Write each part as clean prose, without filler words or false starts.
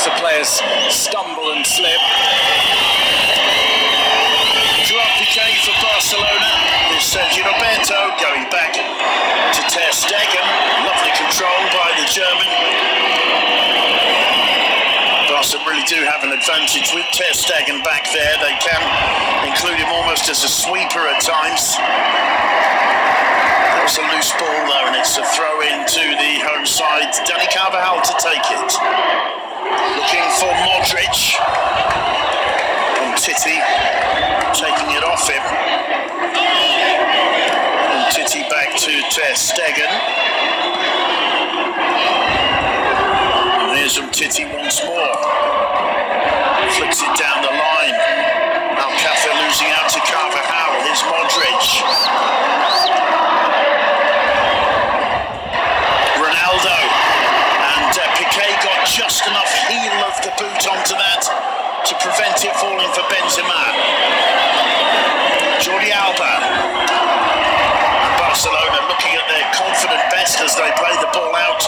of players stumble and slip. Drop Piqué for Barcelona. This Sergio Roberto going back to Ter Stegen. Lovely control by the German. Barca really do have an advantage with Ter Stegen back there. They can include him almost as a sweeper at times. That was a loose ball though, and it's a throw in to the home side. Dani Carvajal to take it. Looking for Modric. And Titi taking it off him. And Titi back to Ter Stegen. And here's Titi once more. Flicks it down the line. Alcácer losing out to Carvajal. Here's Modric. Ronaldo. And Piqué got just enough heel of the boot onto that to prevent it falling for Benzema. Jordi Alba. And Barcelona looking at their confident best as they play the ball out.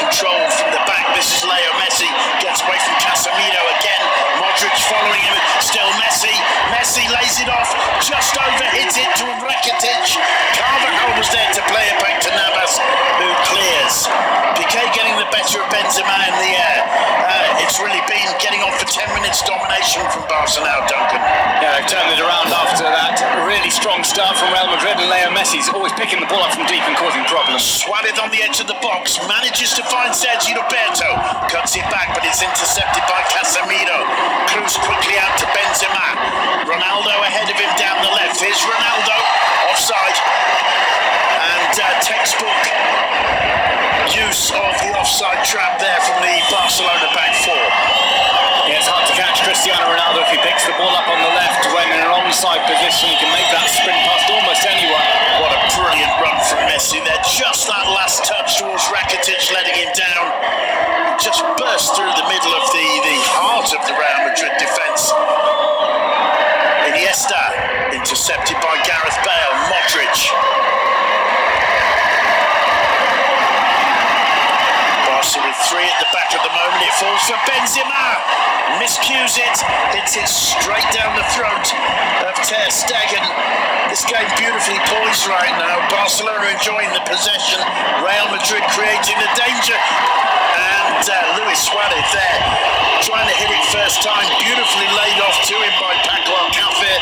Control from the back. This is Leo Messi. Gets away from Casemiro again. Modric following him. Still Messi. Messi lays it off. Just overhits it to Rakitic. Carvajal was there to play it back to Navas, who clears. Piqué getting the better of Benzema in the air. It's really been getting on for 10 minutes domination from Barca now, Duncan. Yeah, they've turned it around after that really strong start from Real Madrid, and Leo Messi's always picking the ball up from deep and causing problems. Suarez on the edge of the box, manages to find Sergio Roberto, cuts it back, but it's intercepted by Casemiro. Cruz quickly out to Benzema. Ronaldo ahead of him down the left. Here's Ronaldo, offside, and textbook use of the offside trap there from the Barcelona back four. Yeah, it's hard to catch Cristiano Ronaldo if he picks the ball up on the left when in an onside position. He can make that sprint past almost anyone. What a brilliant run from Messi there. Just that last touch towards Rakitic, letting him down. Just burst through the middle of the heart of the Real Madrid defence. Iniesta intercepted by Gareth Bale. Modric. With three at the back at the moment, it falls for Benzema. Miscues it, hits it straight down the throat of Ter Stegen. This game beautifully poised right now. Barcelona enjoying the possession, Real Madrid creating the danger, and Luis Suarez there trying to hit it first time, beautifully laid off to him by Paco Alcácer.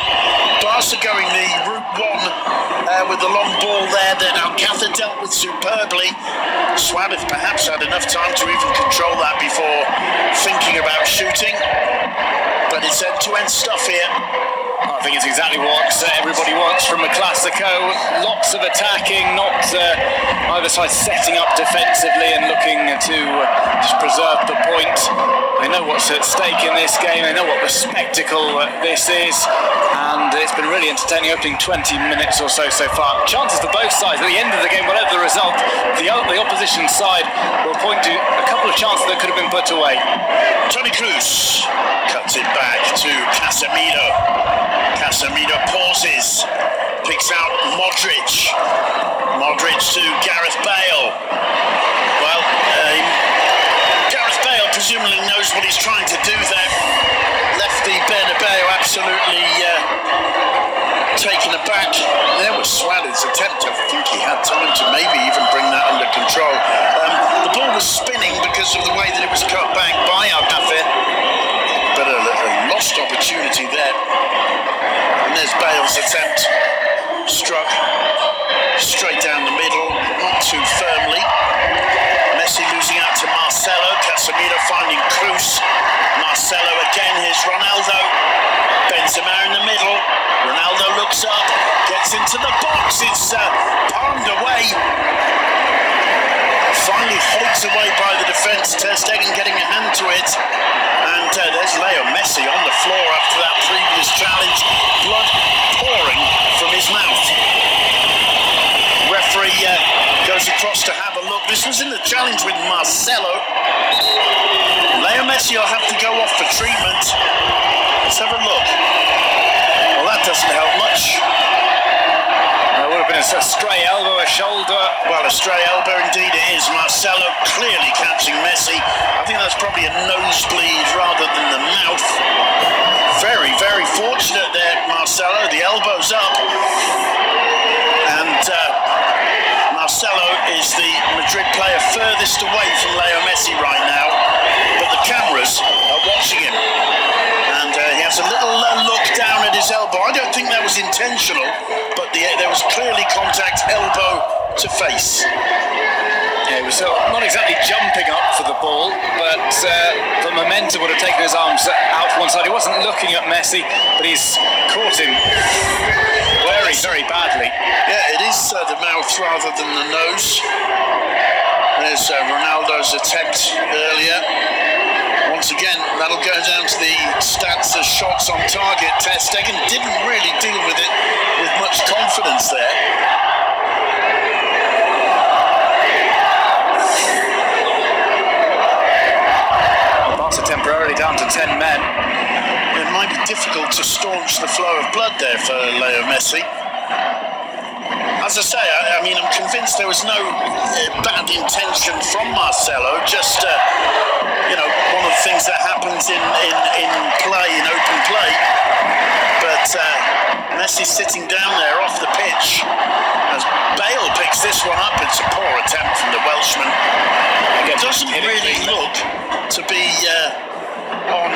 Barca going the route one with the long ball there that Alcácer dealt with superbly. Suarez perhaps had enough time to even control that before thinking about shooting, but it's end-to-end stuff here. I think it's exactly what everybody wants from a Clasico. Lots of attacking, not either side setting up defensively and looking to just preserve the point. They know what's at stake in this game, they know what the spectacle this is, and it's been really entertaining opening 20 minutes or so far. Chances for both sides at the end of the game, whatever the result, the opposition side will point to a couple of chances that could have been put away. Toni Kroos cuts it back to Casemiro. Casemiro pauses, picks out Modric. Modric to Gareth Bale. Well, Gareth Bale presumably knows what he's trying to do there. Left the Bernabeu absolutely taken aback. There was Suarez's attempt. I think he had time to maybe even bring that under control. The ball was spinning because of the way that it was cut back by Alcácer, but a lost opportunity there. And there's Bale's attempt, struck straight down the middle, not too firmly. Messi losing out to Marcelo. Casemiro finding Kroos. Marcelo again. Here's Ronaldo. Benzema in the middle. Ronaldo looks up, gets into the box. It's palmed away. Finally hoids away by the defence. Ter Stegen getting a hand to it. And there's Leo Messi on the floor after that previous challenge. Blood pouring from his mouth. Referee goes across to have a look. This was in the challenge with Marcelo. Leo Messi will have to go off for treatment. Let's have a look. Well, that doesn't help much. It would have been a stray elbow, a shoulder. Well, a stray elbow indeed it is. Marcelo clearly catching Messi. I think that's probably a nosebleed intentional, but there was clearly contact, elbow to face. Yeah, he was not exactly jumping up for the ball, but the momentum would have taken his arms out to one side. He wasn't looking at Messi, but he's caught him very, very badly. Yeah, it is the mouth rather than the nose. There's Ronaldo's attempt earlier. Once again, that'll go down to the stats as shots on target. Ter Stegen didn't really deal with it with much confidence there. Barca temporarily down to 10 men. It might be difficult to staunch the flow of blood there for Leo Messi. As I say, I mean, I'm convinced there was no bad intention from Marcelo, just, one of the things that happens in play, in open play. But Messi sitting down there off the pitch as Bale picks this one up. It's a poor attempt from the Welshman. It doesn't really look to be on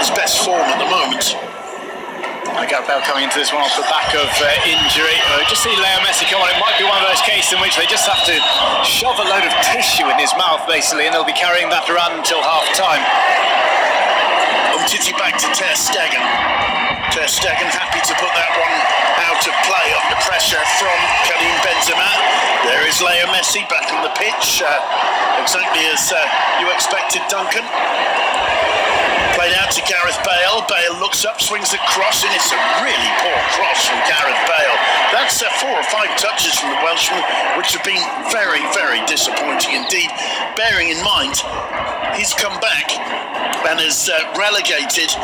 his best form at the moment. Gareth Bale coming into this one off the back of injury. Just see Leo Messi come on. It might be one of those cases in which they just have to shove a load of tissue in his mouth, basically, and they'll be carrying that around until half-time. Umtiti back to Ter Stegen. Ter Stegen happy to put that one out of play under pressure from Karim Benzema. There is Leo Messi back on the pitch, exactly as you expected, Duncan. Played out to Gareth Bale. Bale looks up, swings the cross, and it's a really poor cross from Gareth Bale. That's 4 or 5 touches from the Welshman, which have been very, very disappointing indeed, bearing in mind he's come back and has relegated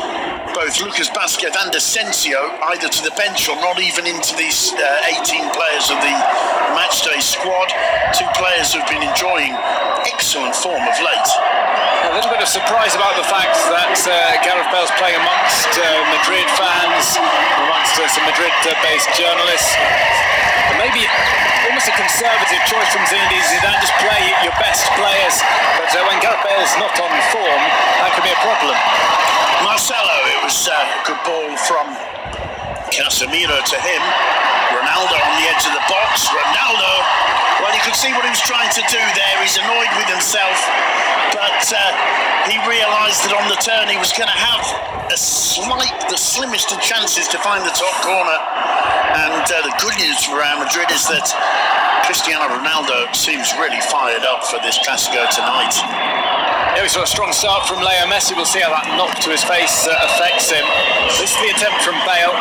both Lucas Vázquez and Asensio either to the bench or not even into these 18 players of the matchday squad. 2 players who've been enjoying excellent form of late. A little bit of surprise about the fact that Gareth Bale's playing amongst Madrid fans, amongst some Madrid-based journalists. And maybe almost a conservative choice from Zinedine Zidane, just play your best players. But when Gareth Bale's not on form, that could be a problem. Marcelo, it was a good ball from Casemiro to him. Ronaldo on the edge of the box. Ronaldo, well, you could see what he was trying to do there. He's annoyed with himself, but he realised that on the turn he was going to have the slimmest of chances to find the top corner. And the good news for Real Madrid is that Cristiano Ronaldo seems really fired up for this Clasico tonight. Yeah, we saw a strong start from Leo Messi. We'll see how that knock to his face affects him. This is the attempt from Bale.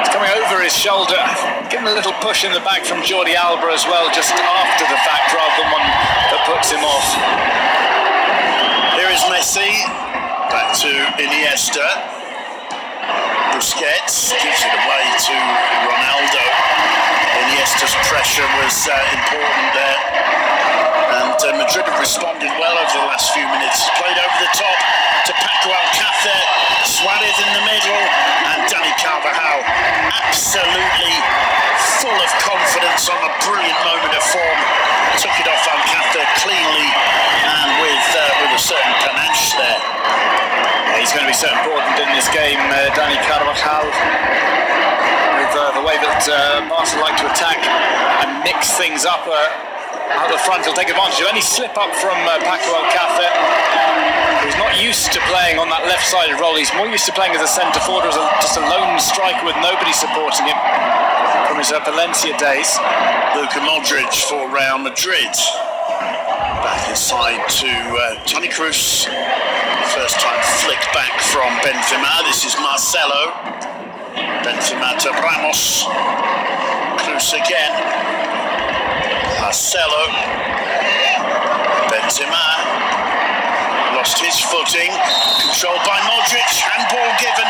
It's coming over his shoulder. Given a little push in the back from Jordi Alba as well, just after the fact rather than one that puts him off. Here is Messi. Back to Iniesta. Busquets gives it away to Ronaldo. Iniesta's pressure was important there. And Madrid have responded well over the last few minutes. Played over the top to Paco Alcácer, Suarez in the middle, and Dani Carvajal absolutely full of confidence on a brilliant moment of form. Took it off Alcácer cleanly and with a certain panache there. Yeah, he's going to be so important in this game, Dani Carvajal. With the way that Barca like to attack and mix things up out the front, he'll take advantage of any slip up from Paco Alcácer, who's not used to playing on that left-sided role. He's more used to playing as a centre forward, as just a lone striker with nobody supporting him from his Valencia days. Luka Modric for Real Madrid. Back inside to Toni Kroos. First time flick back from Benzema. This is Marcelo. Benzema to Ramos. Kroos again. Marcelo. Benzema lost his footing. Controlled by Modric. Handball given.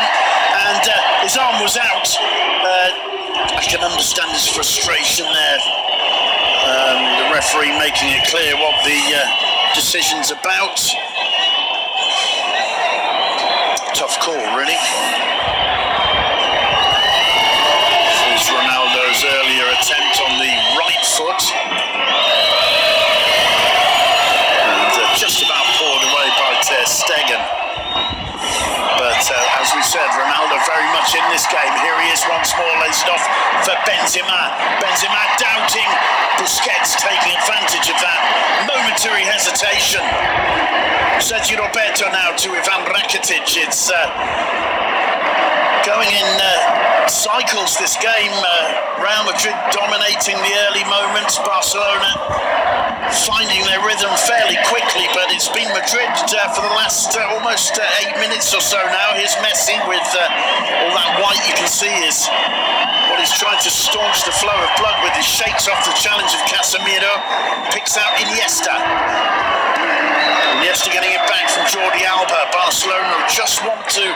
And his arm was out. I can understand his frustration there. The referee making it clear what the decision's about. Tough call, really. There's Ronaldo's earlier attempt on the right foot. And just about poured away by Ter Stegen. But as we said, Ronaldo very much in this game. Here he is Ramos once more lays it off for Benzema. Benzema doubting. Busquets taking advantage of that momentary hesitation. Sergio Roberto now to Ivan Rakitic. It's going in cycles this game. Real Madrid dominating the early moments. Barcelona finding their rhythm fairly quickly, but it's been Madrid for the last almost 8 minutes or so now. Here's Messi with all that white you can see is what he's trying to staunch the flow of blood with. He shakes off the challenge of Casemiro, picks out Iniesta. Iniesta getting it back from Jordi Alba. Barcelona just want to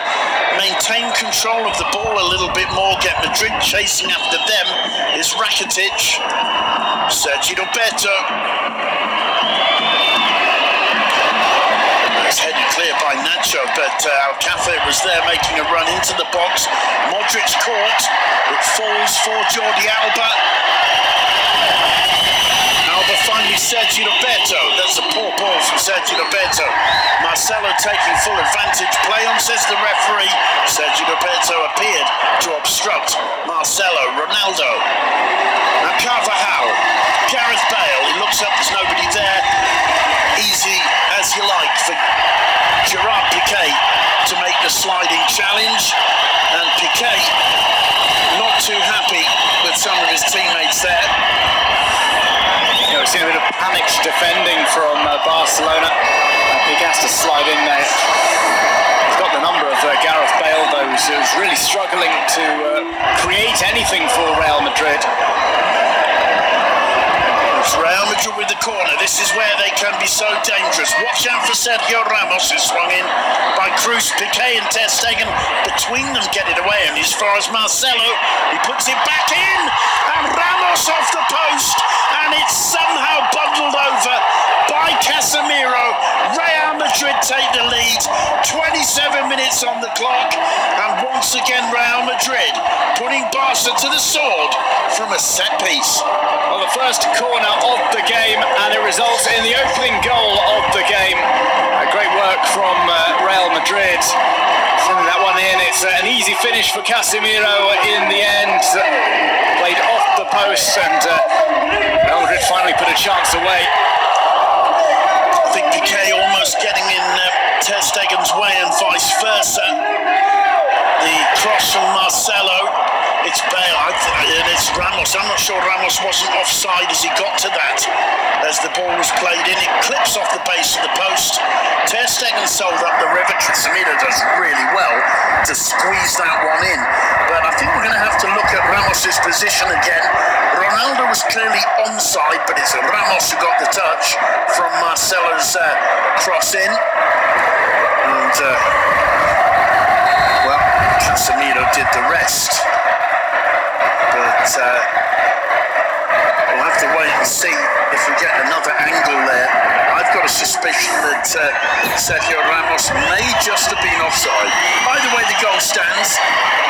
maintain control of the ball a little bit more, get Madrid chasing after them. Is Rakitic. Sergio Roberto. It's headed clear by Nacho, but Alcácer was there making a run into the box. Modric caught. It falls for Jordi Alba. Alba finally Sergio Roberto. That's a poor ball from Sergio Roberto. Marcelo taking full advantage. Play on, says the referee. Sergio Roberto appeared to obstruct Marcelo. Ronaldo. Now Carvajal. Gareth Bale. He looks up, there's nobody there. Easy as you like for Gerard Piqué to make the sliding challenge. And Piqué not too happy with some of his teammates there. We've seen a bit of panicked defending from Barcelona. Piqué has to slide in there. He's got the number of Gareth Bale, though, who's really struggling to create anything for Real Madrid. Real Madrid with the corner. This is where they can be so dangerous. Watch out for Sergio Ramos, who's swung in by Cruz. Piqué and Ter Stegen between them get it away. And as far as Marcelo, he puts it back in. And Ramos off the post. And it's somehow bundled over by Casemiro. Real Madrid take the lead. 27 minutes on the clock. And once again, Real Madrid putting Barca to the sword from a set piece. Well, the first corner of the game, and it results in the opening goal of the game. Great work from Real Madrid. Sending that one in. It's an easy finish for Casemiro in the end. Played off the post, and Real Madrid finally put a chance away. I think Piqué almost getting in Ter Stegen's way and vice versa. The cross from Marcelo. It's Bale, and it's Ramos. I'm not sure Ramos wasn't offside as he got to that. As the ball was played in, it clips off the base of the post. Ter Stegen sold up the river. Casemiro does really well to squeeze that one in. But I think we're going to have to look at Ramos's position again. Ronaldo was clearly onside, but it's Ramos who got the touch from Marcelo's cross in. And, well, Casemiro did the rest. But we'll have to wait and see if we get another angle there. I've got a suspicion that Sergio Ramos may just have been offside. Either way, the goal stands.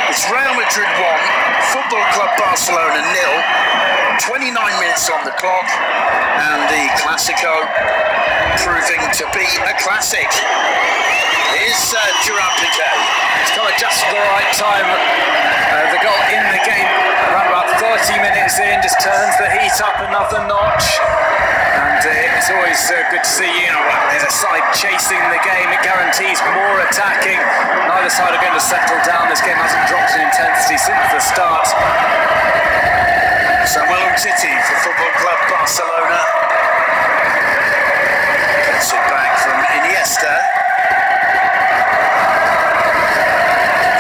It's Real Madrid 1, Football Club Barcelona 0. 29 minutes on the clock, and the Clasico proving to be a classic. Here's Gerard Piqué. It's come at just the right time. The goal in the game, around about 30 minutes in, just turns the heat up another notch. And it's always good to see, there's a side chasing the game. It guarantees more attacking. Neither side are going to settle down. This game hasn't dropped in intensity since the start. Samuel Umtiti for Football Club Barcelona. Gets it back from Iniesta.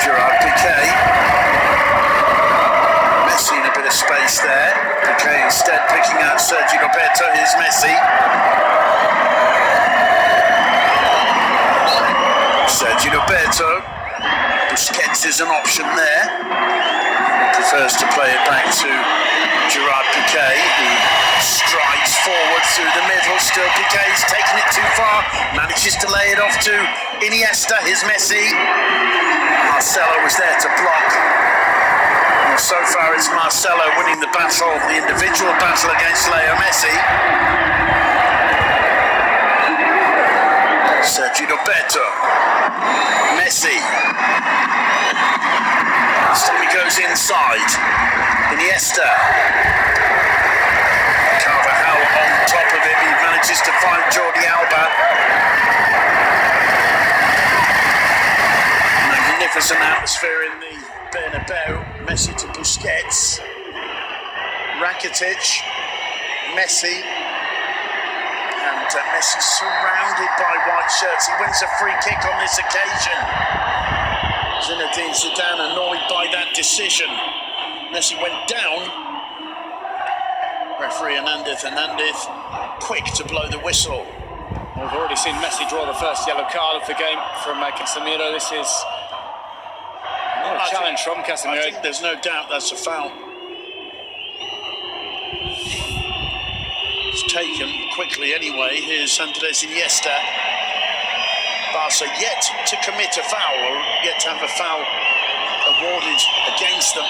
Gerard Piqué. Messi in a bit of space there. Piqué instead picking out Sergio Roberto. Here's Messi. Sergio Roberto. Busquets is an option there. Prefers to play it back to Gerard Piqué, who strides forward through the middle. Still Piqué's taking it too far. Manages to lay it off to Iniesta. Here's Messi. Marcelo was there to block. And so far it's Marcelo winning the battle, the individual battle against Leo Messi. Sergio Roberto. Messi. This time he goes inside. Iniesta. Carvajal on top of him. He manages to find Jordi Alba. Magnificent atmosphere in the Bernabeu. Messi to Busquets. Rakitic. Messi. And Messi surrounded by white shirts. He wins a free kick on this occasion. Zinedine Zidane annoyed by that decision. Messi went down. Referee Hernandez quick to blow the whistle. We've already seen Messi draw the first yellow card of the game from Casemiro. This is a challenge from Casemiro. I think there's no doubt that's a foul. It's taken quickly anyway. Here's Andres Iniesta. Barca yet to commit a foul, or yet to have a foul awarded against them.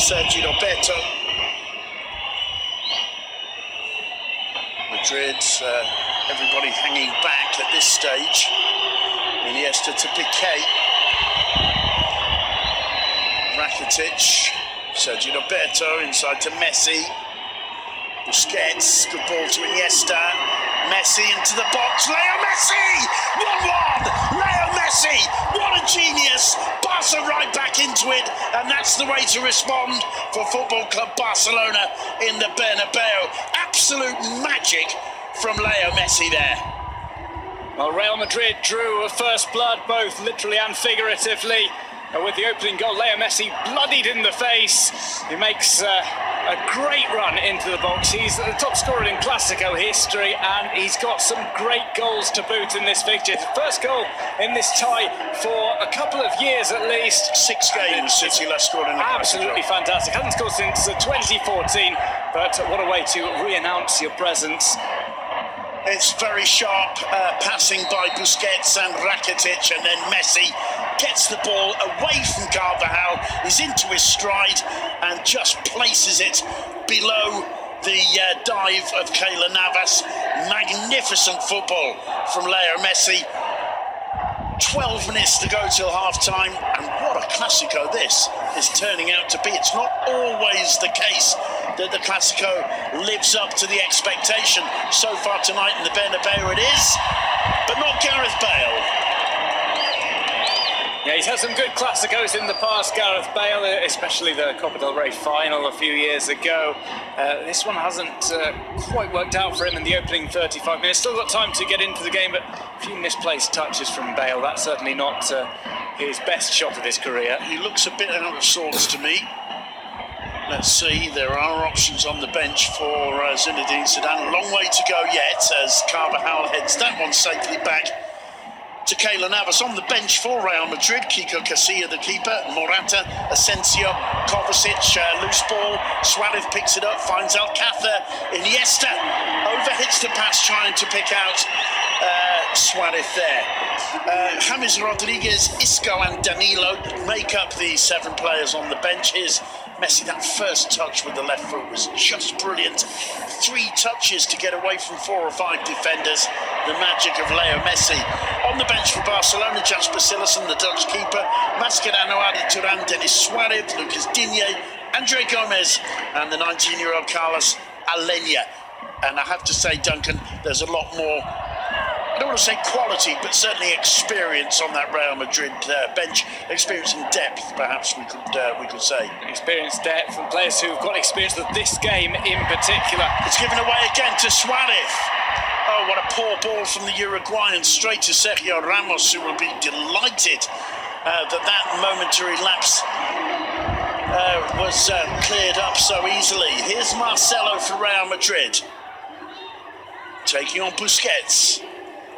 Sergio Roberto. Madrid, everybody hanging back at this stage. Iniesta to Piqué. Rakitic. Sergio Roberto inside to Messi. Busquets, good ball to Iniesta. Messi into the box. Leo Messi! 1-1! Leo Messi! What a genius! Barca right back into it, and that's the way to respond for Football Club Barcelona in the Bernabeu. Absolute magic from Leo Messi there. Well, Real Madrid drew a first blood, both literally and figuratively. With the opening goal, Leo Messi bloodied in the face. He makes a great run into the box. He's the top scorer in Clasico history, and he's got some great goals to boot in this fixture. First goal in this tie for a couple of years at least. 6 games since he last scored in the Absolutely Clasico. Fantastic. Hasn't scored since 2014, but what a way to re-announce your presence. It's very sharp passing by Busquets and Rakitic, and then Messi gets the ball away from Carvajal. He's into his stride and just places it below the dive of Keylor Navas. Magnificent football from Leo Messi. 12 minutes to go till half-time, and what a Clasico this is turning out to be. It's not always the case that the Clasico lives up to the expectation. So far tonight in the Bernabeu it is, but not Gareth Bale. Yeah, he's had some good Clásicos in the past, Gareth Bale, especially the Copa del Rey final a few years ago. This one hasn't quite worked out for him in the opening 35 minutes. Still got time to get into the game, but a few misplaced touches from Bale. That's certainly not his best shot of his career. He looks a bit out of sorts to me. Let's see, there are options on the bench for Zinedine Zidane. A long way to go yet as Carvajal heads that one safely back to Keylor Navas. On the bench for Real Madrid, Kiko Casilla the keeper, Morata, Asensio, Kovacic, loose ball, Suarez picks it up, finds Alcácer, Iniesta overhits the pass trying to pick out Suarez there. James Rodriguez, Isco and Danilo make up the 7 players on the bench. Here's Messi. That first touch with the left foot was just brilliant. 3 touches to get away from 4 or 5 defenders. The magic of Leo Messi. On the bench for Barcelona, Jasper Cillessen, the Dutch keeper, Mascherano, Adi Turan, Denis Suarez, Lucas Digne, Andre Gomez, and the 19-year-old Carlos Alenya. And I have to say, Duncan, there's a lot more, I don't want to say quality, but certainly experience on that Real Madrid bench. Experience and depth, perhaps we could say. Experience, depth, and players who've got experience of this game in particular. It's given away again to Suarez. Oh, what a poor ball from the Uruguayan, straight to Sergio Ramos, who will be delighted that momentary lapse was cleared up so easily. Here's Marcelo for Real Madrid, taking on Busquets.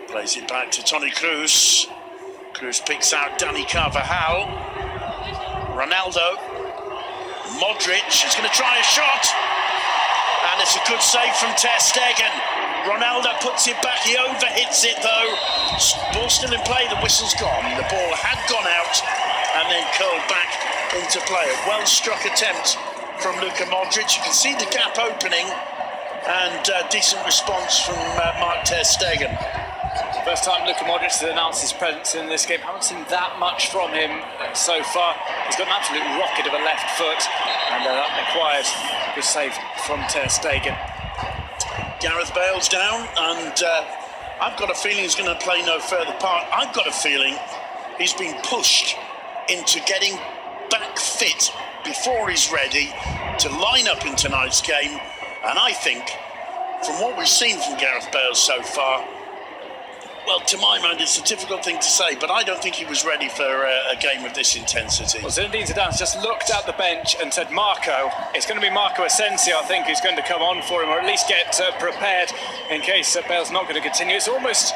Plays it back to Toni Kroos. Kroos picks out Dani Carvajal. Ronaldo. Modric is going to try a shot. And it's a good save from Ter Stegen. Ronaldo puts it back. He overhits it though. Ball still in play. The whistle's gone. The ball had gone out and then curled back into play. A well-struck attempt from Luka Modric. You can see the gap opening and decent response from Mark Ter Stegen. First time Luka Modric has announced his presence in this game. Haven't seen that much from him so far. He's got an absolute rocket of a left foot, and that requires a good save from Ter Stegen. Gareth Bale's down, and I've got a feeling he's going to play no further part. I've got a feeling he's been pushed into getting back fit before he's ready to line up in tonight's game. And I think, from what we've seen from Gareth Bale so far, well, to my mind, it's a difficult thing to say, but I don't think he was ready for a game of this intensity. Well, Zinedine Zidane's just looked at the bench and said, Marco, it's going to be Marco Asensio, I think, who's going to come on for him, or at least get prepared in case Bale's not going to continue. It's almost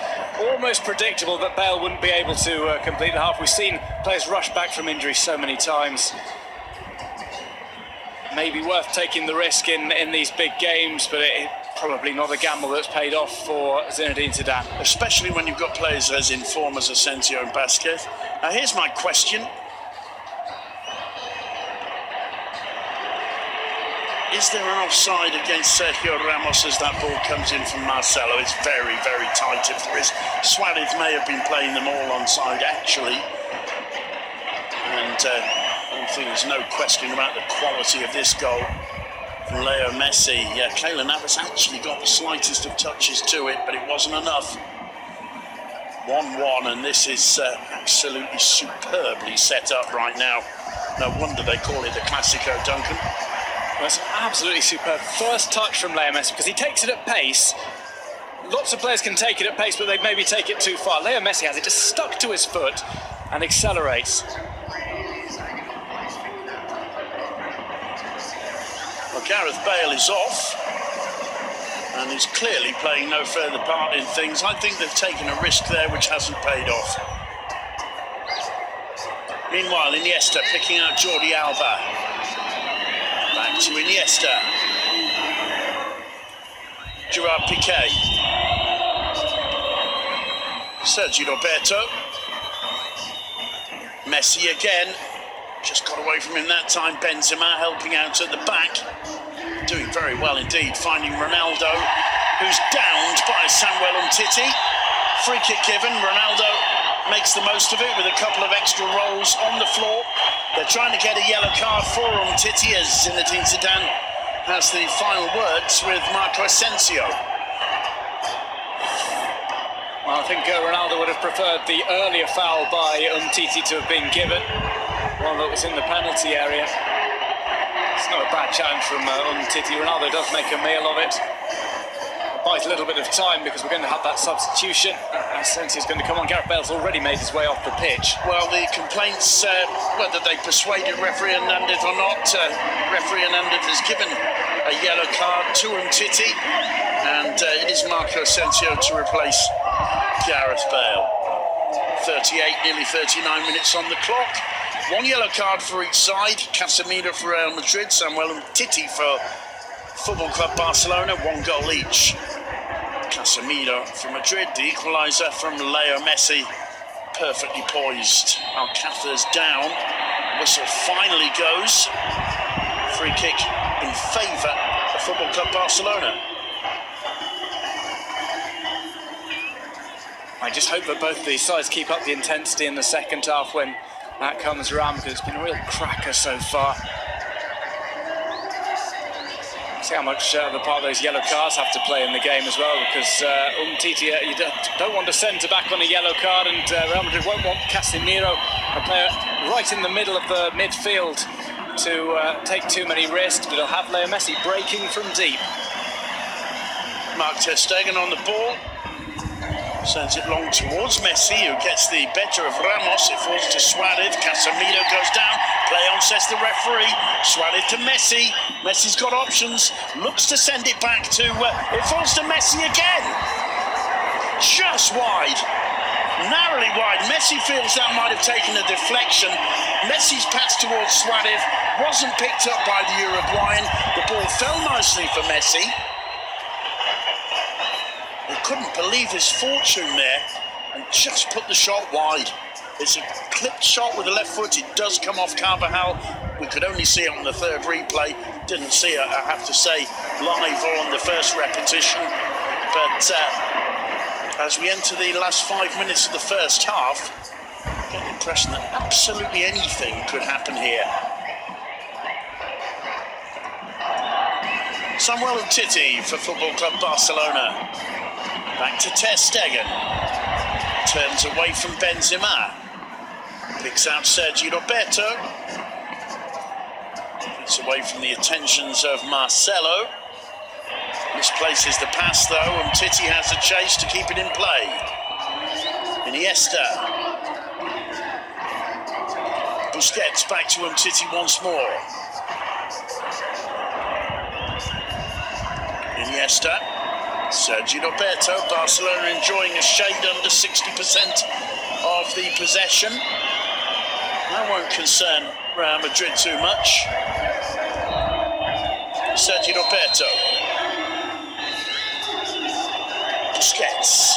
predictable that Bale wouldn't be able to complete the half. We've seen players rush back from injury so many times. Maybe worth taking the risk in these big games, but probably not a gamble that's paid off for Zinedine Zidane. Especially when you've got players as in form as Asensio and Vasquez. Now here's my question. Is there an offside against Sergio Ramos as that ball comes in from Marcelo? It's very, very tight if there is. Suarez may have been playing them all onside actually. And I think there's no question about the quality of this goal from Leo Messi. Yeah, Keylor Navas actually got the slightest of touches to it, but it wasn't enough. 1-1, and this is absolutely superbly set up right now. No wonder they call it the Clasico, Duncan. Well, it's an absolutely superb first touch from Leo Messi, because he takes it at pace. Lots of players can take it at pace, but they maybe take it too far. Leo Messi has it just stuck to his foot and accelerates. Well, Gareth Bale is off, and he's clearly playing no further part in things. I think they've taken a risk there which hasn't paid off. Meanwhile, Iniesta picking out Jordi Alba. Back to Iniesta. Gerard Piqué. Sergio Roberto. Messi again. Just got away from him that time. Benzema helping out at the back. Doing very well indeed. Finding Ronaldo, who's downed by Samuel Umtiti. Free kick given. Ronaldo makes the most of it with a couple of extra rolls on the floor. They're trying to get a yellow card for Umtiti as Zinedine Zidane has the final words with Marco Asensio. Well, I think Ronaldo would have preferred the earlier foul by Umtiti to have been given. One that was in the penalty area. It's not a bad challenge from Umtiti. Ronaldo does make a meal of it. Buys a little bit of time because we're going to have that substitution. Asensio's going to come on. Gareth Bale's already made his way off the pitch. Well, the complaints, whether they persuaded referee Hernandez or not, referee Hernandez has given a yellow card to Umtiti, and it is Marco Asensio to replace Gareth Bale. 38, nearly 39 minutes on the clock. One yellow card for each side. Casemiro for Real Madrid, Samuel Umtiti for Football Club Barcelona, 1 goal each. Casemiro for Madrid, the equaliser from Leo Messi, perfectly poised. Alcácer's down, whistle finally goes. Free kick in favour of Football Club Barcelona. I just hope that both of these sides keep up the intensity in the second half when that comes around, because it's been a real cracker so far. See how much the part of those yellow cards have to play in the game as well, because Umtiti, you don't want to centre back on a yellow card, and Real Madrid won't want Casemiro, a player right in the middle of the midfield, to take too many risks, but he'll have Leo Messi breaking from deep. Mark Ter Stegen on the ball. Sends it long towards Messi, who gets the better of Ramos. It falls to Suarez. Casemiro goes down. Play on, says the referee. Suarez to Messi. Messi's got options. Looks to send it back to... it falls to Messi again. Just wide. Narrowly wide. Messi feels that might have taken a deflection. Messi's pass towards Suarez wasn't picked up by the Uruguayan. The ball fell nicely for Messi. He couldn't believe his fortune there and just put the shot wide. It's a clipped shot with the left foot. It does come off Carvajal. We could only see it on the third replay. Didn't see it, I have to say, live or on the first repetition. But As we enter the last 5 minutes of the first half, I get the impression that absolutely anything could happen here. Samuel Umtiti for Football Club Barcelona. Back to Ter Stegen. Turns away from Benzema. Picks out Sergi Roberto. Gets away from the attentions of Marcelo. Misplaces the pass though. Umtiti has a chase to keep it in play. Iniesta. Busquets back to Umtiti once more. Iniesta. Sergi Roberto. Barcelona enjoying a shade under 60% of the possession. That won't concern Real Madrid too much. Sergi Roberto. Busquets.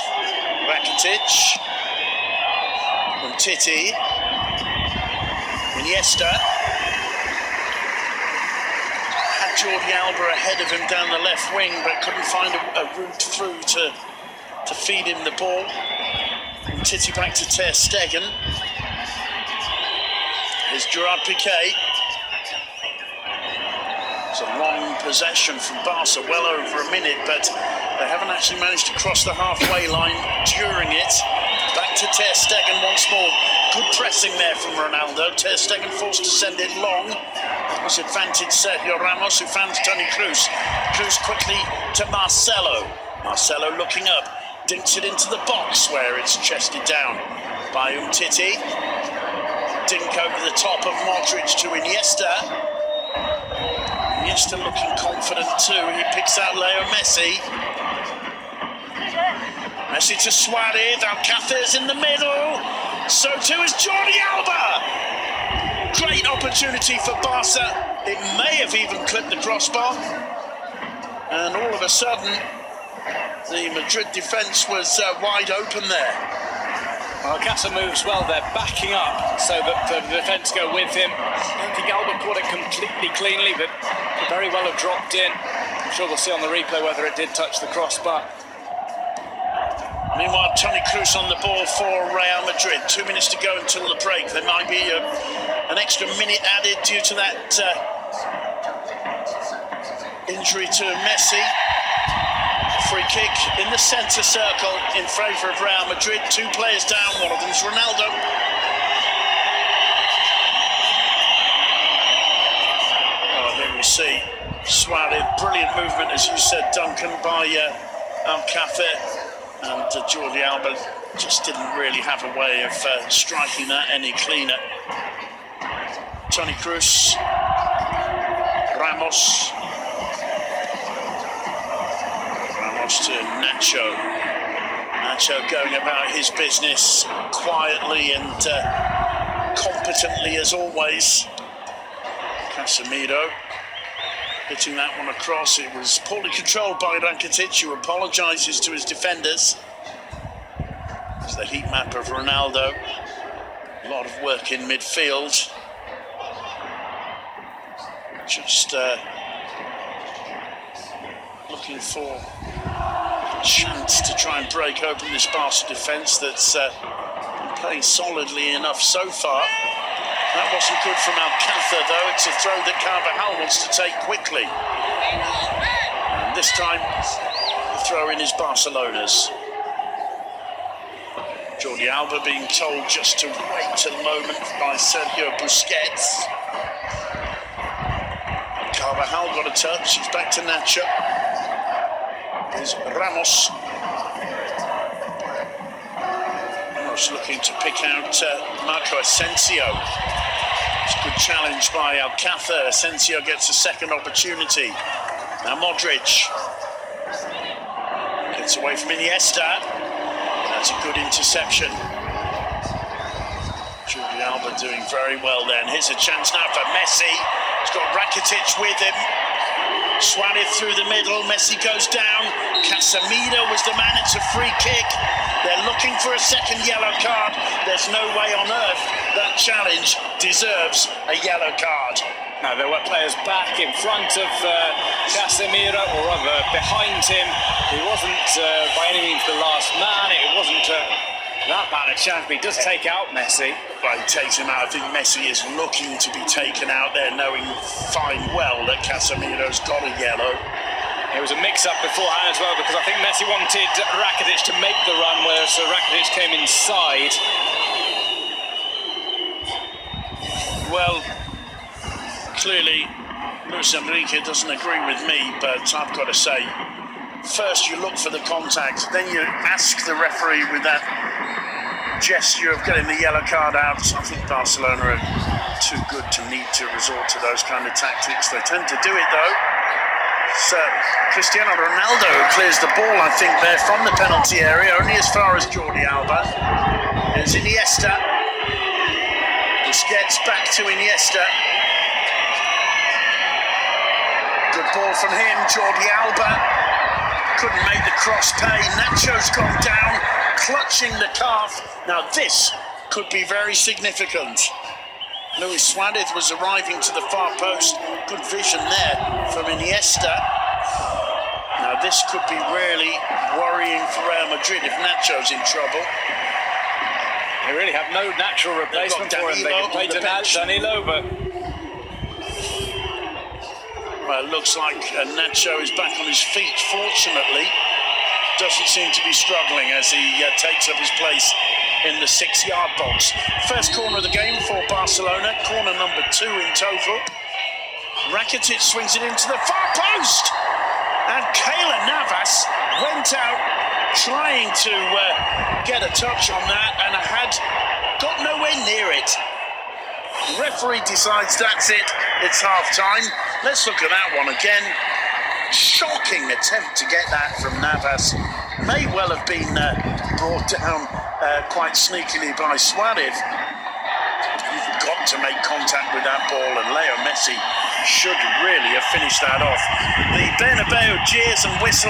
Rakitic. Umtiti. Iniesta. Had Jordi Alba ahead of him down the left wing, but couldn't find a route through to feed him the ball. Umtiti back to Ter Stegen. Here's Gerard Piqué. It's a long possession from Barca, well over a minute, but they haven't actually managed to cross the halfway line during it. Back to Ter Stegen once more. Good pressing there from Ronaldo. Ter Stegen forced to send it long. It was advantage Sergio Ramos, who found Toni Kroos. Kroos quickly to Marcelo. Marcelo looking up. Dinks it into the box where it's chested down by Umtiti. Dink over the top of Modric to Iniesta. Iniesta looking confident too. He picks out Leo Messi. Messi to Suarez. Alcácer's in the middle. So too is Jordi Alba. Great opportunity for Barca. It may have even clipped the crossbar. And all of a sudden, the Madrid defence was wide open there. Well, Alcácer moves well, they're backing up so that the defence go with him. I don't think Alba caught it completely cleanly, but could very well have dropped in. I'm sure we'll see on the replay whether it did touch the crossbar. Meanwhile, Toni Kroos on the ball for Real Madrid. 2 minutes to go until the break. There might be an extra minute added due to that injury to Messi. Free kick in the centre circle in favour of Real Madrid. 2 players down, one of them's Ronaldo. Oh, here we see Suarez. Brilliant movement, as you said, Duncan, by Alcácer. And Jordi Alba just didn't really have a way of striking that any cleaner. Toni Kroos. Ramos. To Nacho. Nacho going about his business quietly and competently as always. Casemiro hitting that one across. It was poorly controlled by Rakitic, who apologises to his defenders. It's the heat map of Ronaldo. A lot of work in midfield. Just looking for a chance to try and break open this Barca defence that's been playing solidly enough so far. That wasn't good from Alcácer though. It's a throw that Carvajal wants to take quickly. And this time the throw in is Barcelona's. Jordi Alba being told just to wait till the moment by Sergio Busquets. Carvajal got a touch. He's back to Nacho. Is Ramos. Ramos looking to pick out Marco Asensio. It's a good challenge by Alcácer. Asensio gets a second opportunity. Now Modric gets away from Iniesta. That's a good interception. Jordi Alba doing very well then. Here's a chance now for Messi. He's got Rakitic with him. Suarez through the middle, Messi goes down. Casemiro was the man, it's a free kick. They're looking for a second yellow card. There's no way on earth that challenge deserves a yellow card. Now there were players back in front of Casemiro, or rather behind him. He wasn't by any means the last man. It wasn't that bad a chance, but he does take out Messi. Well, he takes him out. I think Messi is looking to be taken out there, knowing fine well that Casemiro's got a yellow. It was a mix-up beforehand as well, because I think Messi wanted Rakitic to make the run, whereas Rakitic came inside. Well, clearly, Luis Enrique doesn't agree with me, but I've got to say, first you look for the contact, then you ask the referee with that gesture of getting the yellow card out. I think Barcelona are too good to need to resort to those kind of tactics. They tend to do it though. So Cristiano Ronaldo clears the ball, I think, there from the penalty area, only as far as Jordi Alba. There's Iniesta. This gets back to Iniesta. Good ball from him, Jordi Alba. Couldn't make the cross pay. Nacho's gone down, clutching the calf. Now this could be very significant. Luis Suarez was arriving to the far post. Good vision there from Iniesta. Now this could be really worrying for Real Madrid if Nacho's in trouble. They really have no natural replacement for him. They can play Danilo, but... Well, it looks like Nacho is back on his feet, fortunately. Doesn't seem to be struggling as he takes up his place in the 6-yard box. First corner of the game for Barcelona, corner number 2 in total. Rakitic swings it into the far post, and Keylor Navas went out trying to get a touch on that and had got nowhere near it. The referee decides that's it, it's half-time. Let's look at that one again. Shocking attempt to get that from Navas. May well have been brought down quite sneakily by Suarez. You've got to make contact with that ball, and Leo Messi should really have finished that off. The Bernabeu jeers and whistles.